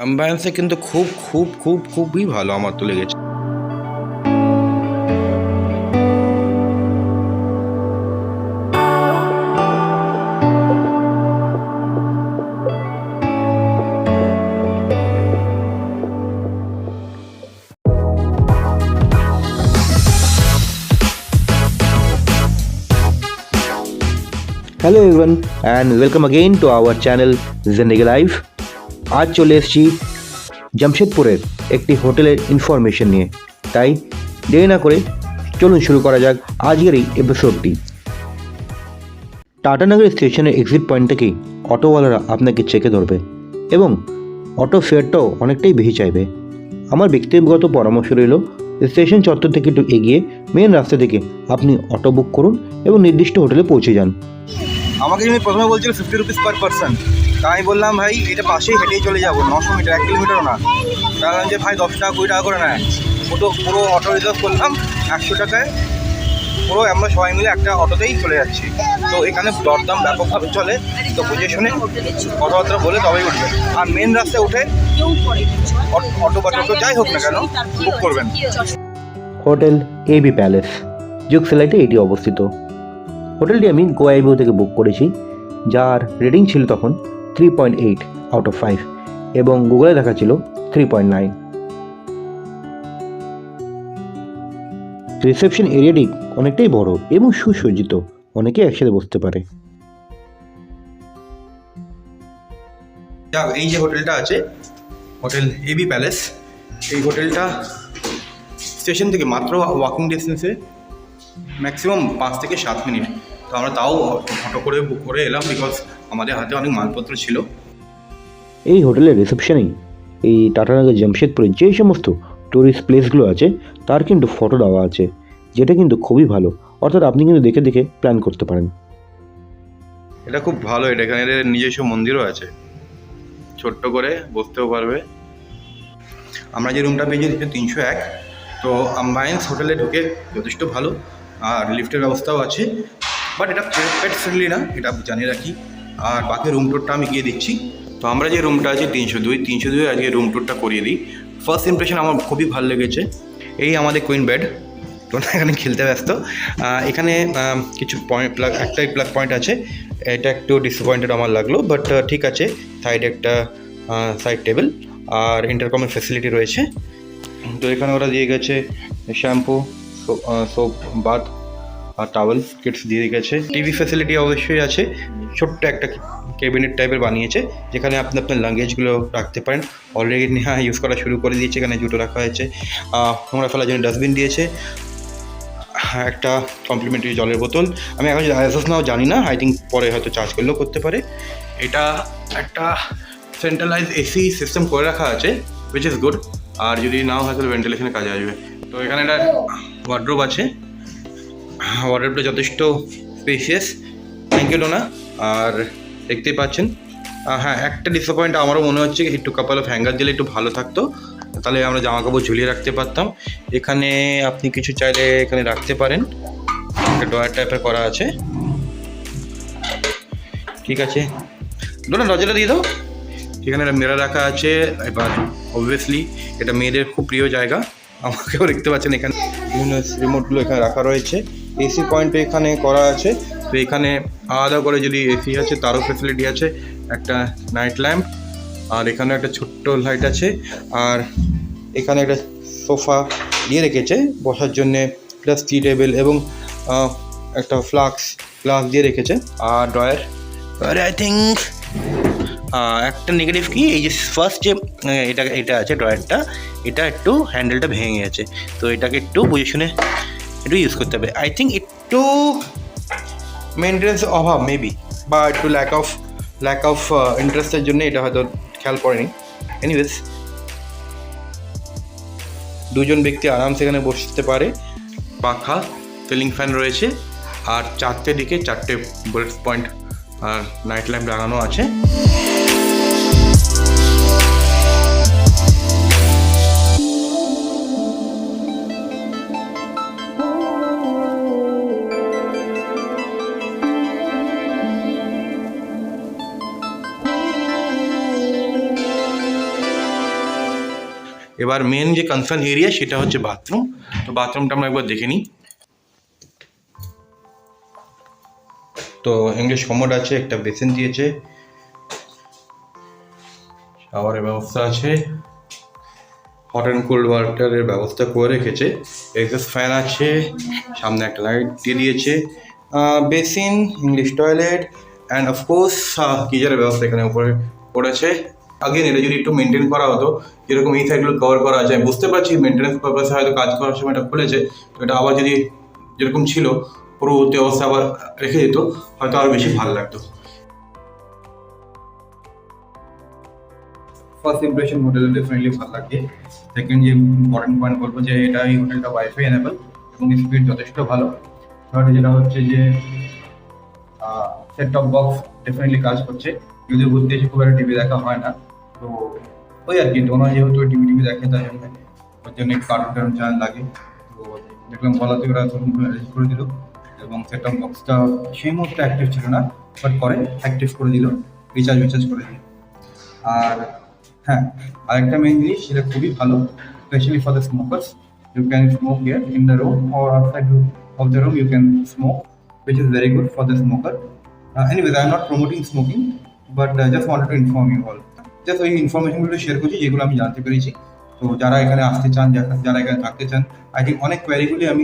অ্যাম্বায়েন্সে কিন্তু খুবই ভালো আমার তো লেগেছে। Hello everyone and welcome again to our channel Zindagi life. আজ চলে এসেছি জামশেদপুরের একটি হোটেলের ইনফরমেশন নিয়ে, তাই দেরি না করে চলুন শুরু করা যাক আজকের এই এপিসোডটি। টাটানগর স্টেশনের এক্সিট পয়েন্ট থেকেই অটোওয়ালারা আপনাকে চেকে ধরবে এবং অটো ফেয়ারটাও অনেকটাই বেশি চাইবে। আমার ব্যক্তিগত পরামর্শ রইল, স্টেশন চত্বর থেকে একটু এগিয়ে মেন রাস্তা থেকে আপনি অটো বুক করুন এবং নির্দিষ্ট হোটেলে পৌঁছে যান। আমাকে তুমি প্রথমে বলছিল 50 রুপিস পার পারসন, তাই আমি বললাম ভাই এটা পাশেই হেঁটেই চলে যাবো, 900 মিটার, 1 কিলোমিটারও না। বললাম যে ভাই 10 টাকা 20 টাকা করে নেয়। পুরো অটো রিজার্ভ করলাম 100 টাকায়, পুরো আমরা সবাই মিলে একটা অটোতেই চলে যাচ্ছি। তো এখানে দরদাম ব্যাপকভাবে চলে, তো বুঝে শুনে কথাবার্তা বলে তবেই উঠবেন। আর মেন রাস্তায় উঠে অটো বা টোটো যাই হোক না কেন বুক করবেন। হোটেল এবি প্যালেস জুকসালাইটে এটি অবস্থিত। হোটেলটি আমি গোয়াইবিউ থেকে বুক করেছি, যার রেটিং ছিল তখন 3.8 আউট অফ 5 এবং গুগলে দেখা ছিল 3.9। রিসেপশন এরিয়াটি অনেকটাই বড় এবং সুসজ্জিত, অনেকে একসাথে বসতে পারে। এই যে হোটেলটা আছে, হোটেল এবি প্যালেস, এই হোটেলটা স্টেশন থেকে মাত্র ওয়াকিং ডিস্টেন্সে, ম্যাক্সিমাম 5 থেকে 7 মিনিট। তো আমরা তাও অটো করে বুক করে এলাম, বিকজ আমাদের হাতে অনেক মালপত্র ছিল। এই হোটেলের রিসেপশনেই এই টাটানগর জামশেদপুরে যে সমস্ত টুরিস্ট প্লেসগুলো আছে তার কিন্তু ফটো দেওয়া আছে, যেটা কিন্তু খুবই ভালো। অর্থাৎ আপনি কিন্তু দেখে দেখে প্ল্যান করতে পারেন। এটা খুব ভালো, এটা এখানে নিজস্ব মন্দিরও আছে, ছোট্ট করে বসতেও পারবে। আমরা যে রুমটা পেয়েছি 301, তো আম্বায়েন্স হোটেলে ঢুকে যথেষ্ট ভালো, আর লিফটের ব্যবস্থাও আছে, বাট এটা পেট ফ্রেন্ডলি না, এটা জানিয়ে রাখি। আর বাকি রুম টুরটা আমি গিয়ে দিচ্ছি। তো আমরা যে রুমটা আছে 302 আজকে রুম টুরটা করিয়ে দিই। ফার্স্ট ইমপ্রেশন আমার খুবই ভালো লেগেছে। এই আমাদের কুইন বেড, তোমরা এখানে খেলতে ব্যস্ত। এখানে কিছু পয়েন্ট একটাই প্লাস পয়েন্ট আছে, এটা একটু ডিসঅ্যাপয়েন্টেড আমার লাগলো, বাট ঠিক আছে। সাইডে একটা সাইড টেবিল আর ইন্টারকমের ফ্যাসিলিটি রয়েছে। তো এখানে ওরা দিয়ে গেছে শ্যাম্পু, সোপ, বাথ আর টাওয়েল কিটস দিয়ে গেছে। টিভি ফ্যাসিলিটি অবশ্যই আছে, ছোট্ট একটা ক্যাবিনেট টাইপের বানিয়েছে যেখানে আপনি আপনার লাগেজগুলো রাখতে পারেন। অলরেডি নেহা ইউজ করা শুরু করে দিয়েছে, এখানে জুতো রাখা হয়েছে, নোংরা ফেলার জন্য ডাস্টবিন দিয়েছে, একটা কমপ্লিমেন্টারি জলের বোতল। আমি এখন নাও জানি না, আই থিঙ্ক পরে হয়তো চার্জ করলেও করতে পারে। এটা একটা সেন্ট্রালাইজ এসি সিস্টেম করে রাখা আছে, উইচ ইজ গুড। আর যদি নাও হয় তাহলে ভেন্টিলেশনে কাজে আসবে। তো এখানে একটা ওয়ার্ড্রোব আছে, ওয়ার্ড্রোবটা যথেষ্ট স্পেশিয়াস, থ্যাংক ইউ ডোনা। আর দেখতেই পাচ্ছেন, হ্যাঁ একটা ডিসঅ্যাপয়েন্ট আমারও মনে হচ্ছে, একটু কাপাল অফ হ্যাঙ্গার দিলে একটু ভালো থাকতো, তাহলে আমরা জামা কাপড় ঝুলিয়ে রাখতে পারতাম। এখানে আপনি কিছু চাইলে এখানে রাখতে পারেন, একটা ড্রয়ার টাইপের করা আছে। ঠিক আছে, ডোনা দরজাটা দিয়ে দাও। এখানে একটা মেরা রাখা আছে। এবার অবভিয়াসলি এটা মেয়েদের খুব প্রিয় জায়গা, আমাকেও দেখতে পাচ্ছেন এখানে বিভিন্ন রিমোটগুলো এখানে রাখা রয়েছে। এসি পয়েন্ট এখানে করা আছে, তো এখানে আলাদা করে যদি এসি আছে তারও ফ্যাসিলিটি আছে, একটা নাইট ল্যাম্প, আর এখানে একটা ছোট্ট লাইট আছে। আর এখানে একটা সোফা দিয়ে রেখেছে বসার জন্যে, প্লাস টি টেবিল এবং একটা ফ্লাক্স গ্লাস দিয়ে রেখেছে। আর ড্রয়ার আই থিঙ্ক একটা নেগেটিভ কি, এই যে ফার্স্ট যে এটা আছে ড্রয়ারটা, এটা একটু হ্যান্ডেলটা ভেঙে গেছে, তো এটাকে একটু বুঝে শুনে একটু ইউজ করতে হবে। আই থিঙ্ক একটু মেনটেন্স অভাব মেবি, বা একটু ল্যাক অফ ইন্টারেস্টের জন্য এটা হয়তো খেয়াল করেনি। এনিওয়েজ, দুজন ব্যক্তি আরামসে এখানে বসতে পারে, পাখা, সিলিং ফ্যান রয়েছে, আর চারটে দিকে 4টে বুলেট পয়েন্ট আর নাইট ল্যাম্প লাগানো আছে। এবার মেন যে কনসার্ন এরিয়া সেটা হচ্ছে বাথরুম। তো বাথরুমটা আমরা একবার দেখে নিই। তো ইংলিশ কমোড আছে, একটা বেসিন দিয়েছে, শাওয়ারের ব্যবস্থা আছে, হট অ্যান্ড কোল্ড ওয়াটারের ব্যবস্থা করে রেখেছে, এক্সস্ট ফ্যান আছে, সামনে একটা লাইট দিয়ে দিয়েছে, basin, English toilet and of course গিজারের ব্যবস্থা এখানে উপরে করেছে। আগেন এটা যদি একটু মেনটেন করা হতো, যেরকম এই সাইডগুলো কভার করা আছে, আমি বুঝতে পারছি মেনটেন্যান্স পারপাসে হয়তো কাজ করার সময় এটা খুলেছে, তো এটা আবার যদি যেরকম ছিল পরবর্তী অবস্থা আবার রেখে দিত, হয়তো আরও বেশি ভালো লাগতো। ফার্স্ট ইমপ্রেশন হোটেলে ডেফিনেটলি ভালো লাগে। সেকেন্ড যে ইম্পর্টেন্ট পয়েন্ট বলবো যে এটা এই হোটেলটা ওয়াইফাই এনেবল এবং স্পিড যথেষ্ট ভালো। থার্ড যেটা হচ্ছে যে সেট টপ বক্স ডেফিনেটলি কাজ করছে, যদিও ঘুরতে এসে খুব একটা টিভি দেখা হয় না, তো ওই আর কি ডোনা যেহেতু টিভি দেখে তাই জন্য ওর জন্য কার্টুন চ্যানেল লাগে। তো দেখলাম বলাতে ওরা তখন অ্যারেঞ্জ করে দিল এবং সেট টপ বক্সটা সেই মুহূর্তে অ্যাক্টিভ ছিল না, বাট পরে অ্যাক্টিভ করে দিল, রিচার্জ করে দিল। আর হ্যাঁ, আরেকটা মেইন জিনিস সেটা খুবই ভালো, specially for the smokers. You can smoke here in the room or outside of the room you can smoke, which is very good for the smoker. Anyways, I am not promoting smoking, but just wanted to inform you all. Just ওই ইনফরমেশনগুলো share করছি যেগুলো আমি জানতে পেরেছি। তো যারা এখানে আসতে চান, যারা এখানে থাকতে চান, আই থিঙ্ক অনেক কোয়ারিগুলি আমি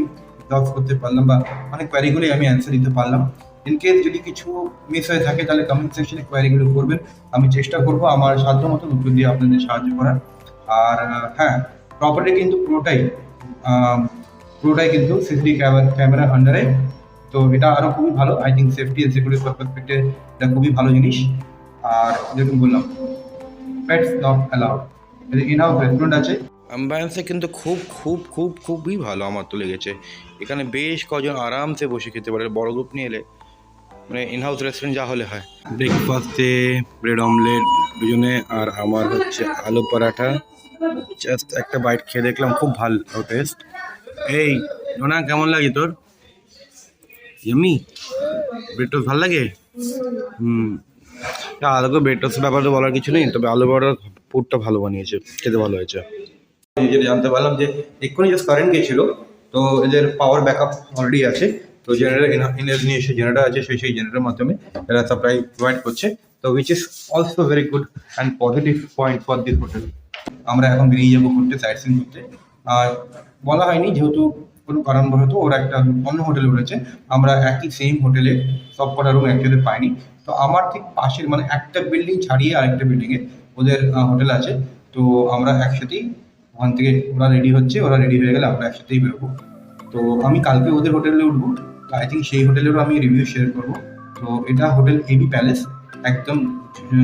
সলভ করতে পারলাম বা অনেক কোয়ারিগুলি আমি অ্যান্সার দিতে পারলাম। ইনকেস যদি কিছু মিস হয়ে থাকে তাহলে কমেন্ট সেকশনে কোয়ারিগুলো করবেন, আমি চেষ্টা করবো আমার সাধ্য মতো উত্তর দিয়ে আপনাদের সাহায্য করার। আর হ্যাঁ, প্রপার্টি কিন্তু পুরোটাই কিন্তু সিসিটিভি ক্যামেরা আন্ডারে, তো এটা আরও খুবই ভালো। I think safety and security পারসপেক্টিভে এটা খুবই ভালো জিনিস। আর যেরকম বললাম, pets not allowed. In house restaurant আছে, অ্যাম্বায়েন্সে কিন্তু খুবই ভালো আমার তো লেগেছে। এখানে বেশ কজন আরামসে বসে খেতে পারে, বড় গ্রুপ নিয়ে এলে, মানে ইন হাউস রেস্টুরেন্ট যা হলে হয়। ব্রেকফাস্টে ব্রেড অমলেট দুজনে, আর আমার হচ্ছে আলু পরাঠা। জাস্ট একটা বাইট খেয়ে দেখলাম, খুব ভালো টেস্ট। এই নোনা, কেমন লাগে তোর? ইয়ামি ব্রেড টোস্ট ভালো লাগে? আলাদা ব্রেড টোস্টের ব্যাপারে বলার কিছু নেই, তবে আলু পরোটার পুরটা ভালো বানিয়েছে, খেতে ভালো হয়েছে। যেটা জানতে পারলাম যে এক্ষুনি জাস্ট কারেন্ট গিয়েছিল, তো এদের পাওয়ার ব্যাকআপ অলরেডি আছে। তো জেনারেটর নিয়ে এসে জেনারেটর আছে, সেই জেনারেটরের মাধ্যমে এরা সাপ্লাই প্রোভাইড করছে। তো which is also very good and positive point for this hotel. আমরা এখন বেরিয়ে যাবো ঘুরতে, সাইট সিন করতে। আর বলা হয়নি যেহেতু কোনো কারণবশত ওরা একটা অন্য হোটেলে উঠেছে, আমরা একই সেম হোটেলে সব কটা রুম একসাথে পাইনি। তো আমার ঠিক পাশের মানে একটা বিল্ডিং ছাড়িয়ে আরেকটা বিল্ডিংয়ে ওদের হোটেল আছে। তো আমরা একসাথেই ওখান থেকে, ওরা রেডি হয়ে গেলে আমরা একসাথেই বেরোবো। তো আমি কালকে ওদের হোটেলে উঠবো, আই থিঙ্ক সেই হোটেলেরও আমি রিভিউ শেয়ার করবো। তো এটা হোটেল এবি প্যালেস, একদম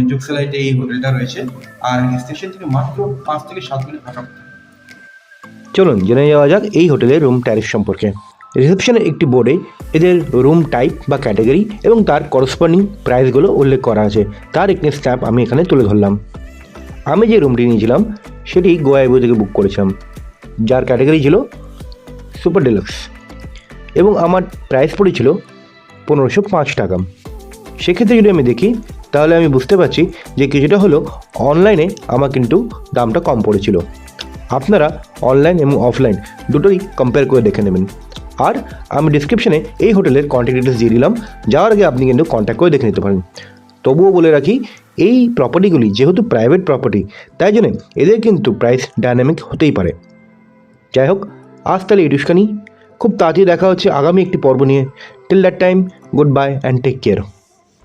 জুকসালাইটে এই হোটেলটা রয়েছে, আর স্টেশন থেকে মাত্র 5 থেকে 7 মিনিট হাঁটা। চলুন জেনে যাওয়া যাক এই হোটেলের রুম ট্যারিফ সম্পর্কে। রিসেপশনের একটি বোর্ডে এদের রুম টাইপ বা ক্যাটাগরি এবং তার করসপন্ডিং প্রাইসগুলো উল্লেখ করা আছে, তার একটি স্ট্যাম্প আমি এখানে তুলে ধরলাম। আমি যে রুমটি নিয়েছিলাম সেটি গোয়াইবো থেকে বুক করেছিলাম, যার ক্যাটাগরি ছিল সুপার ডিলাক্স, এবং আমার প্রাইস পড়েছিল 1505 টাকা। সেক্ষেত্রে যদি আমি দেখি তাহলে আমি বুঝতে পারছি যে কিছুটা হলো অনলাইনে আমার কিন্তু দামটা কম পড়েছিল। আপনারা অনলাইন এবং অফলাইন দুটোই কম্পেয়ার করে দেখে নেবেন। আর আমি ডিসক্রিপশনে এই হোটেলের কন্ট্যাক্ট ডিটেলস দিয়ে দিলাম, যাওয়ার আগে আপনি কিন্তু কন্ট্যাক্ট করে দেখে নিতে পারেন। তবুও বলে রাখি, এই প্রপার্টিগুলি যেহেতু প্রাইভেট প্রপার্টি, তাই জন্য এদের কিন্তু প্রাইস ডাইনামিক হতেই পারে। যাই হোক, আজ তাহলে এটুখানি। খুব তাড়াতাড়ি দেখা হচ্ছে আগামী একটি পর্ব নিয়ে। Till that time, goodbye and take care.